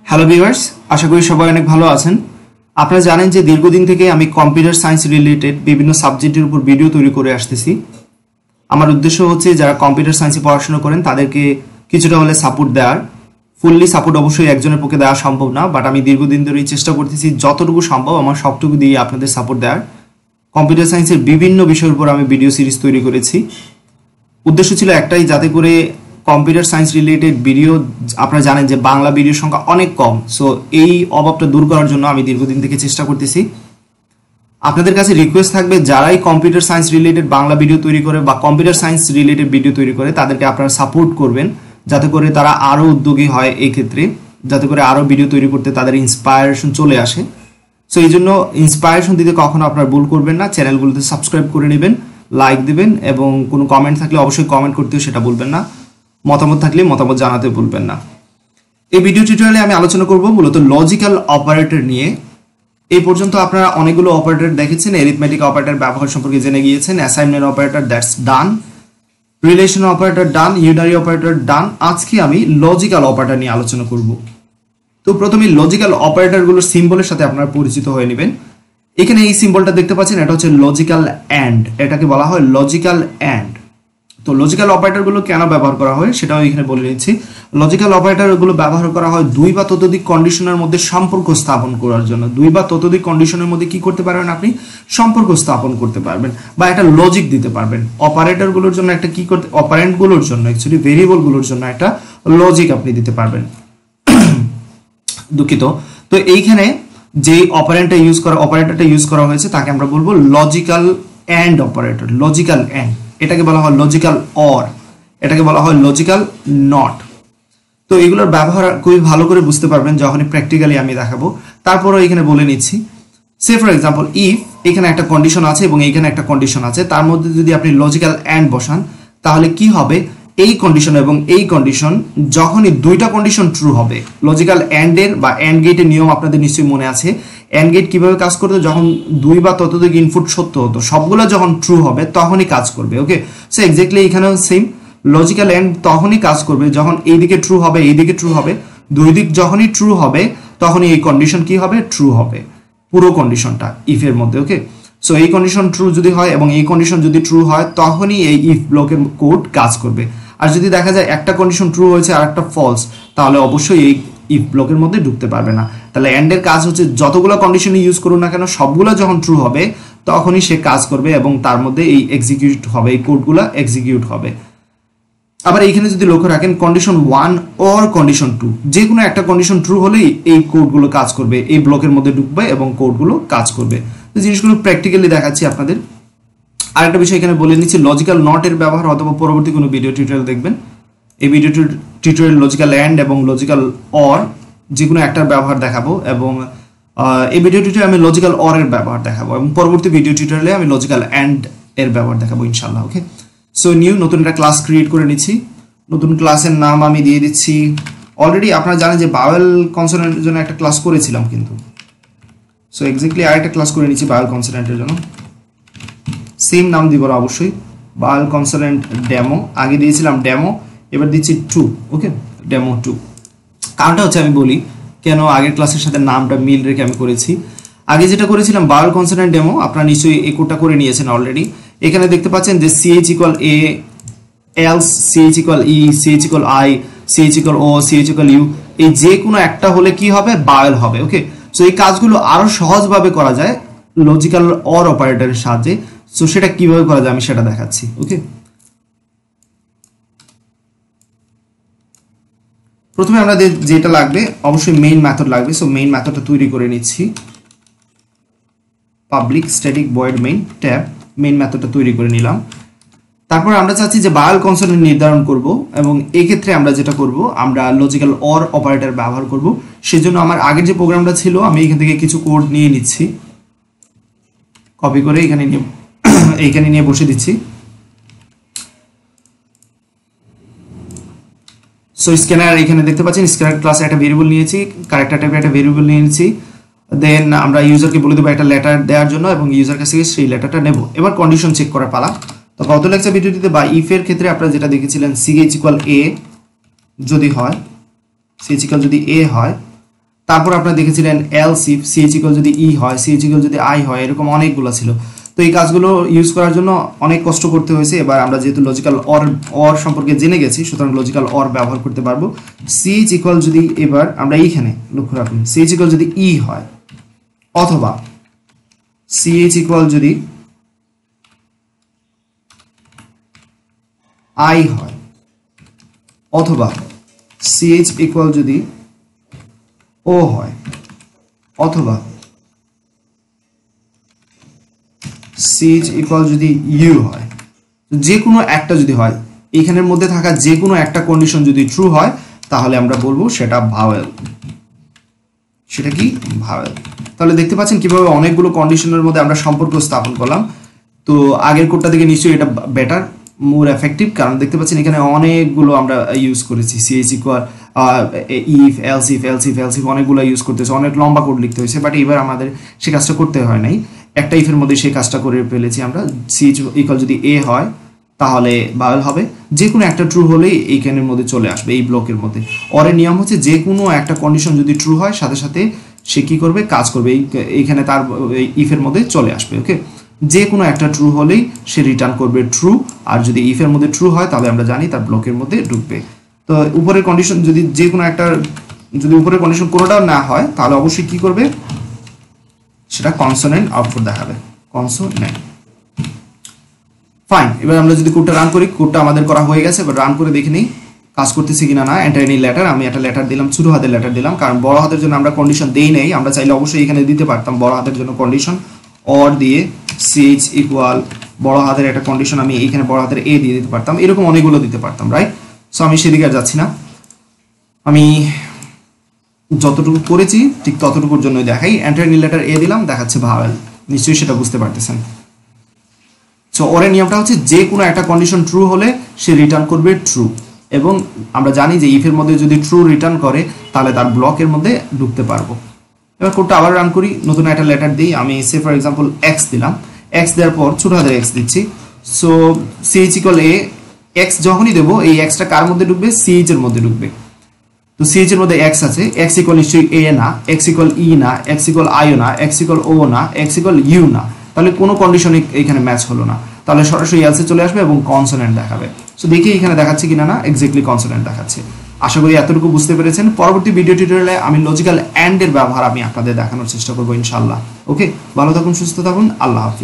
Hello viewers, আশা করি সবাই অনেক ভালো আছেন। আপনারা জানেন যে দীর্ঘদিন থেকে আমি কম্পিউটার সায়েন্স রিলেটেড বিভিন্ন সাবজেক্টের উপর ভিডিও তৈরি করে আসতেছি। আমার উদ্দেশ্য হচ্ছে যারা কম্পিউটার সায়েন্সে পড়াশোনা করেন তাদেরকে কিছুটা হলে সাপোর্ট দেওয়ার। ফুললি সাপোর্ট অবশ্যই একজনের পক্ষে দেওয়া সম্ভব না, বাট আমি দীর্ঘদিন ধরেই চেষ্টা করতেছি যতটুকু সম্ভব আমার সবটুকু দিয়ে আপনাদের সাপোর্ট দেওয়ার। কম্পিউটার সায়েন্সের বিভিন্ন বিষয়ের উপর আমি ভিডিও সিরিজ তৈরি করেছি। উদ্দেশ্য ছিল একটাই, যাতে করে কম্পিউটার সায়েন্স রিলেটেড ভিডিও, আপনারা জানেন যে বাংলা ভিডিওর সংখ্যা অনেক কম, সো এই অভাবটা দূর করার জন্য আমি দীর্ঘদিন থেকে চেষ্টা করতেছি। আপনাদের কাছে রিকোয়েস্ট থাকবে, যারাই computer science related Bangla video তৈরি করে বা কম্পিউটার সায়েন্স রিলেটেড ভিডিও তৈরি করে তাদেরকে আপনারা সাপোর্ট করবেন, যাতে করে তারা আরও উদ্যোগী হয় এই ক্ষেত্রে, যাতে করে আরও ভিডিও তৈরি করতে তাদের ইন্সপায়ারেশন চলে আসে। সো এই জন্য ইন্সপায়ারেশন দিতে কখনো আপনারা ভুল করবেন না। চ্যানেলগুলোতে সাবস্ক্রাইব করে নেবেন, লাইক দেবেন এবং কোনো কমেন্ট থাকলে অবশ্যই কমেন্ট করতেও সেটা বলবেন না। মতামত থাকলে মতামত জানাতে ভুলবেন না। এই ভিডিও টিউটোরিয়ালে আমি আলোচনা করব মূলত লজিক্যাল অপারেটর নিয়ে। এই পর্যন্ত আপনারা অনেকগুলো অপারেটর দেখেছেন, এরিথমেটিক অপারেটর ব্যবহার সম্পর্কে জেনে গিয়েছেন, assignment operator that's done, relation operator done, unary operator done. আজকে আমি লজিক্যাল অপারেটর নিয়ে আলোচনা করব। তো প্রথমে লজিক্যাল অপারেটরগুলোর সিম্বলের সাথে আপনারা পরিচিত হয়ে নেবেন। এখানে এই সিম্বলটা দেখতে পাচ্ছেন, এটা হচ্ছে লজিক্যাল অ্যান্ড, এটাকে বলা হয় লজিক্যাল অ্যান্ড। তো লজিক্যাল অপারেটরগুলো কেন ব্যবহার করা হয় সেটাও এখানে বলে নিচ্ছি। লজিক্যাল অপারেটরগুলো ব্যবহার করা হয় দুই বা ততোধিক কন্ডিশনের মধ্যে সম্পর্ক স্থাপন করার জন্য। দুই বা ততোধিক কন্ডিশনের মধ্যে কি করতে পারবেন, আপনি সম্পর্ক স্থাপন করতে পারবেন বা একটা লজিক দিতে পারবেন। অপারেটরগুলোর জন্য একটা কি করতে, অপারেন্টগুলোর জন্য অ্যাকচুয়ালি ভেরিয়েবলগুলোর জন্য একটা লজিক আপনি দিতে পারবেন। দুঃখিত। তো এইখানে যে অপারেটরটা ইউজ করা হয়েছে তাকে আমরা বলবো logical and operator. Logical and, এটাকে বলা হয় লজিক্যাল অর, এটাকে বলা হয় লজিক্যাল নট। তো এগুলোর ব্যবহার খুবই ভালো করে বুঝতে পারবেন যখনই প্র্যাকটিক্যালি আমি দেখাবো। তারপরও এখানে বলে নিচ্ছি, সে ফর এক্সাম্পল ইফ এখানে একটা কন্ডিশন আছে এবং এইখানে একটা কন্ডিশন আছে, তার মধ্যে যদি আপনি লজিক্যাল অ্যান্ড বসান তাহলে কি হবে, এই কন্ডিশন এবং এই কন্ডিশন যখনই দুইটা কন্ডিশন ট্রু হবে, লজিক্যাল অ্যান্ডের বা অ্যান্ড গেটের নিয়ম আপনাদের নিশ্চয়ই মনে আছে। অ্যান্ড গেট কিভাবে কাজ করতো, যখন দুই বা ততোধিক ইনপুট সত্য হতো, সবগুলো যখন ট্রু হবে তখনই কাজ করবে। ওকে, সো এক্স্যাক্টলি এখানেও সেম, লজিক্যাল অ্যান্ড তখনই কাজ করবে যখন এইদিকে ট্রু হবে, এইদিকে ট্রু হবে, দুই দিক যখনই ট্রু হবে তখনই এই কন্ডিশন কি হবে, ট্রু হবে, পুরো কন্ডিশনটা ইফের মধ্যে। ওকে, সো এই কন্ডিশন ট্রু যদি হয় এবং এই কন্ডিশন যদি ট্রু হয় তখনই এই ইফ ব্লকের কোড কাজ করবে। আর যদি দেখা যায় একটা কন্ডিশন ট্রু হয়েছে আর একটা ফলস, তাহলে অবশ্যই এই ইফ ব্লকের মধ্যে ঢুকতে পারবে না। তাহলে এন্ডের কাজ হচ্ছে যতগুলো কন্ডিশন ইউজ করুন না কেন, সবগুলো যখন ট্রু হবে তখনই সে কাজ করবে এবং তার মধ্যে এই এক্সিকিউট হবে, এই কোডগুলো এক্সিকিউট হবে। আবার এইখানে যদি লক্ষ্য রাখেন, কন্ডিশন 1 অর কন্ডিশন 2, যে কোনো একটা কন্ডিশন ট্রু হলেই এই কোডগুলো কাজ করবে, এই ব্লকের মধ্যে ঢুকবে এবং কোডগুলো কাজ করবে। তো জিনিসগুলো প্র্যাকটিক্যালি দেখাচ্ছি আপনাদের। আরেকটা বিষয় এখানে বলে নিচ্ছি, লজিক্যাল নট এর ব্যবহার অথবা পরবর্তী কোনো ভিডিও টিউটোরিয়াল দেখবেন। এই ভিডিও টিউটোরিয়াল লজিক্যাল অ্যান্ড এবং লজিক্যাল অর যে কোনো একটার ব্যবহার দেখাবো এবং এই ভিডিও টিউটোরিয়ালে আমি লজিক্যাল অর এর ব্যবহার দেখাবো এবং পরবর্তী ভিডিও টিউটোরিয়ালে আমি লজিক্যাল অ্যান্ড এর ব্যবহার দেখাবো ইনশাআল্লাহ। ওকে, সো নতুন একটা ক্লাস ক্রিয়েট করে নিচ্ছি। নতুন ক্লাসের নাম আমি দিয়ে দিচ্ছি, অলরেডি আপনারা জানেন যে বাওয়েল কনসোনেন্টের জন্য একটা ক্লাস করেছিলাম কিন্তু, সো এক্স্যাক্টলি আরেকটা ক্লাস করে নিচ্ছি বাওয়েল কনসোনেন্টের জন্য। সেম নাম দিব না অবশ্যই, বাওয়েল কনসোনেন্ট ডেমো। আগে দিয়েছিলাম ডেমো, এবার দিচ্ছি 2। ওকে, ডেমো 2। কারণটা হচ্ছে আমি বলি কেন আগের ক্লাসের সাথে নামটা মিল রেখে আমি করেছি। আগে যেটা করেছিলাম বাওয়েল কনসোনেন্ট ডেমো, আপনারা নিশ্চয়ই এই কোডটা করে নিয়েছেন অলরেডি। এখানে দেখতে পাচ্ছেন যে CH = A, else CH = E, CH = I, CH = O, CH = U, এই যে কোনো একটা হলে কি হবে, বাওয়েল হবে। ওকে, সো এই কাজগুলো আরো সহজভাবে করা যায় লজিক্যাল অর অপারেটরের সাহায্যে। সো সেটা কিভাবে করা যায় আমি সেটা দেখাচ্ছি। ওকে, প্রথমে আমাদের যেটা লাগবে অবশ্যই মেইন মেথড লাগবে। সো মেইন মেথডটা তৈরি করে নিচ্ছি, public static void main tab, main মেথডটা তৈরি করে নিলাম। তারপর আমরা চাচ্ছি যে বাওয়েল কনসোনেন্ট নির্ধারণ করব এবং এই ক্ষেত্রে আমরা যেটা করব, আমরা লজিক্যাল অর অপারেটর ব্যবহার করব। সেজন্য আমার আগের যে প্রোগ্রামটা ছিল আমি এখান থেকে কিছু কোড নিয়ে নিচ্ছি, কপি করে এইখানে নিয়ে বসে দিচ্ছি। সো স্ক্যানার এখানে দেখতে পাচ্ছেন, স্ক্যানার ক্লাসে একটা ভেরিয়েবল নিয়েছি, ক্যারেক্টার টাইপের একটা ভেরিয়েবল নিয়েছি। দেন আমরা ইউজারকে বলে দেবো একটা লেটার দেওয়ার জন্য এবং ইউজার কাছ থেকে সেই লেটারটা নেব। এবার কন্ডিশন চেক করার পালা। তো গত লেকচার ভিডিওটিতে বা ইফের ক্ষেত্রে আপনারা যেটা দেখেছিলেন, CH = A যদি হয়, CH = যদি A হয় তারপর আপনারা দেখেছিলেন এলস ইফ সিএইচ ইকুয়াল যদি ই হয়, সিএইচ ইকুয়াল যদি আই হয়, এরকম অনেকগুলো ছিল। তো এই কাজগুলো ইউজ করার জন্য অনেক কষ্ট করতে হয়েছে। এবার আমরা যেহেতু লজিক্যাল অর সম্পর্কে জেনে গেছি, সুতরাং লজিক্যাল অর ব্যবহার করতে পারবো। সিএইচ ইকুয়াল যদি, এবার আমরা এইখানে লক্ষ্য রাখুন, সিএইচ ইকুয়াল যদি ই হয় অথবা সিএইচ ইকুয়াল যদি আই হয় অথবা সিএইচ ইকুয়াল যদি ও হয় অথবা সিএইচ ইকুয়াল যদি ইউ হয়, যে কোনো একটা যদি হয়, এখানের মধ্যে থাকা যে কোনো একটা কন্ডিশন যদি ট্রু হয় তাহলে আমরা বলবো সেটা ভাওয়েল। সেটা কি? ভাওয়েল। তাহলে দেখতে পাচ্ছেন কিভাবে অনেকগুলো কন্ডিশনের মধ্যে আমরা সম্পর্ক স্থাপন করলাম। তো আগের কোডটা থেকে নিশ্চয়ই এটা বেটার, মোর এফেক্টিভ, কারণ দেখতে পাচ্ছেন এখানে অনেকগুলো আমরা ইউজ করেছি। CH equal if, else if, else if, else if, অনেকগুলো ইউজ করতেছে, অনেক লম্বা কোড লিখতে হয়েছে। বাট এবার আমাদের সে কাজটা করতে হয় নাই, একটা ইফের মধ্যে সেই কাজটা করে ফেলেছি আমরা। সিএইচ ইকুয়াল যদি এ হয় তাহলে ভাওয়েল হবে, যে কোনো একটা ট্রু হলেই এইখানের মধ্যে চলে আসবে, এই ব্লকের মধ্যে। অরের নিয়ম হচ্ছে যে কোনো একটা কন্ডিশন যদি ট্রু হয় সাথে সাথে সে কি করবে? কাজ করবে, এইখানে তার ইফের মধ্যে চলে আসবে। ওকে, যে কোনো একটা ট্রু হলেই সে রিটার্ন করবে ট্রু, আর যদি ইফের মধ্যে ট্রু হয় তাহলে আমরা জানি তার ব্লকের মধ্যে ঢুকবে। তো উপরের কন্ডিশন যদি যে কোনো একটা, যদি উপরের কন্ডিশন কোনোটাও না হয় তাহলে অবশ্যই কি করবে? সেটা কনসোনেন্ট আউটপুট দেখাবে, কনসোনেন্ট। ফাইন, এবার আমরা যদি কোডটা রান করি, কোডটা আমাদের করা হয়ে গেছে। এবার রান করে দেখে নিই কাজ করতেছি কিনা না। এন্টার এনি লেটার, আমি একটা লেটার দিলাম, ছোট হাতের লেটার দিলাম, কারণ বড় হাতের জন্য আমরা কন্ডিশন দেই নাই। আমরা চাইলে অবশ্যই এখানে দিতে পারতাম বড় হাতের জন্য কন্ডিশন, অর দিয়ে সিএইচ ইকুয়াল বড় হাতের একটা কন্ডিশন আমি এইখানে বড় হাতের এ দিয়ে দিতে পারতাম, এরকম অনেকগুলো দিতে পারতাম, রাইট? সো আমি সেদিকে আর যাচ্ছি না, আমি যতটুকু করেছি ঠিক ততটুকুর জন্যই দেখাই। এন্টার এনি লেটার এ দিলাম, দেখাচ্ছে ভাওয়েল, নিশ্চয়ই সেটা বুঝতে পারতেছেন। সো ওরের নিয়মটা হচ্ছে যে কোনো একটা কন্ডিশন ট্রু হলে সে রিটার্ন করবে ট্রু, এবং আমরা জানি যে ইফের মধ্যে যদি ট্রু রিটার্ন করে তাহলে তার ব্লকের মধ্যে ঢুকতে পারবো। এবার কোডটা আবার রান করি, নতুন একটা লেটার দিই, আমি সে ফর এক্সাম্পল এক্স দিলাম, এক্স দেওয়ার পর ছোট হাতের এক্স দিচ্ছি। সো সিএইচ ইকুয়াল এ, এক্স যখনই দেবো এই এক্সটা কার মধ্যে ঢুকবে? সিএইচ এর মধ্যে ঢুকবে। তো সিএইচ এর মধ্যে এক্স আছে, এক্স ইকুয়াল নিশ্চয়ই এ না, এক্স ইকুয়াল ই না, এক্স ইকুয়াল আইও না, এক্স ইকুয়াল ও না, এক্স ইকুয়াল ইউ না, তাহলে কোনো কন্ডিশনে এখানে ম্যাচ হলো না, তাহলে সরাসরি এলসে চলে আসবে এবং কনসোনেন্ট দেখাবে। সো দেখি এখানে দেখাচ্ছে কিনা না, এক্স্যাক্টলি কনসোনেন্ট দেখাচ্ছে। আশা করি এতটুকু বুঝতে পেরেছেন। পরবর্তী ভিডিও টিউটোরিয়ালে আমি লজিক্যাল অ্যান্ড এর ব্যবহার আমি আপনাদের দেখানোর চেষ্টা করবো ইনশাআল্লাহ। ওকে, ভালো থাকুন, সুস্থ থাকুন, আল্লাহ হাফিজ।